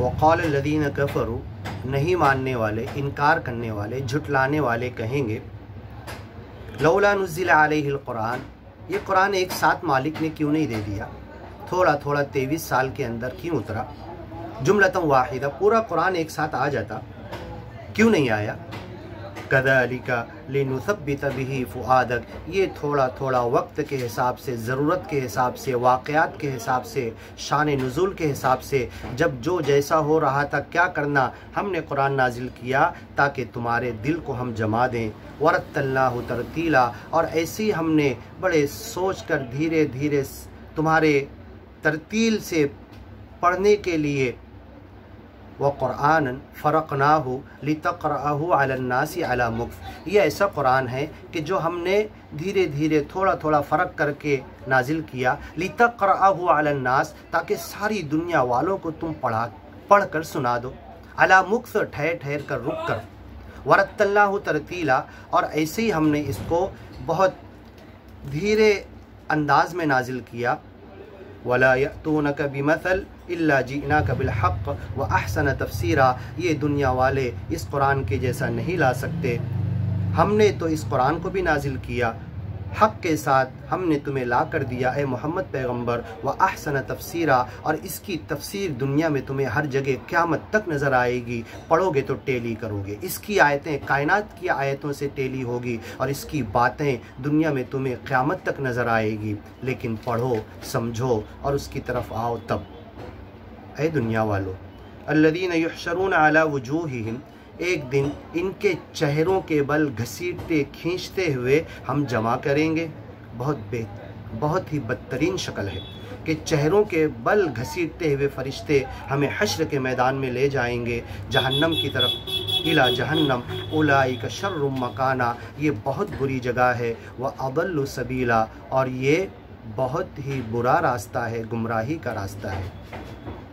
वक़ाल लदीन कफ़रू, नहीं मानने वाले, इनकार करने वाले, झुटलाने वाले कहेंगे लौला नुज़्ज़िला अलैहिल कुरान, ये कुरान एक साथ मालिक ने क्यों नहीं दे दिया, थोड़ा थोड़ा 23 साल के अंदर क्यों उतरा, जुमलतन वाहिदा, पूरा कुरान एक साथ आ जाता, क्यों नहीं आया। कज़ालिका लिनुसब्बित बिही फुआदक, ये थोड़ा थोड़ा वक्त के हिसाब से, ज़रूरत के हिसाब से, वाक़यात के हिसाब से, शान नुज़ुल के हिसाब से, जब जो जैसा हो रहा था क्या करना, हमने कुरान नाजिल किया ताकि तुम्हारे दिल को हम जमा दें। वरत्तल्नाहु तरतीला, और ऐसे ही हमने बड़े सोच कर धीरे धीरे तुम्हारे तरतील से पढ़ने के लिए, व क़ुरआनन फ़रक़नाहु लितक़रअहु अलन्नासि अला मुक्थ, ये ऐसा कुरान है कि जो हमने धीरे धीरे थोड़ा थोड़ा फ़र्क करके नाजिल किया, लितक़रअहु अलन्नास, ताकि सारी दुनिया वालों को तुम पढ़ कर सुना दो, अला मुक्थ, ठहर ठहर कर, रुक कर, वरत्तल्नाहु तरतीला, और ऐसे ही हमने इसको बहुत धीरे अंदाज में नाजिल किया। वला यअतूनक बिमसल इल्ला जिनाक बिलहक़ व अहसन तफसीरा, ये दुनिया वाले इस कुरान के जैसा नहीं ला सकते, हमने तो इस कुरान को भी नाजिल किया हक़ के साथ, हमने तुम्हें ला कर दिया ए मोहम्मद पैगम्बर, व अहसन तफसीरा, और इसकी तफसीर दुनिया में तुम्हें हर जगह क़यामत तक नज़र आएगी, पढ़ोगे तो टेली करोगे, इसकी आयतें कायनात की आयतों से टेली होगी, और इसकी बातें दुनिया में तुम्हें क़यामत तक नज़र आएगी, लेकिन पढ़ो, समझो और उसकी तरफ आओ तब। ऐ दुनिया वालों, अल्लज़ीना युहशरून अला वुजूहिहिम, एक दिन इनके चेहरों के बल घसीटते खींचते हुए हम जमा करेंगे। बहुत ही बदतरीन शक्ल है कि चेहरों के बल घसीटते हुए फरिश्ते हमें हश्र के मैदान में ले जाएंगे, जहन्नम की तरफ, इला जहन्नम उलाइका शर्रुम मकाना, ये बहुत बुरी जगह है, व अदल्लु सबीला, और ये बहुत ही बुरा रास्ता है, गुमराही का रास्ता है।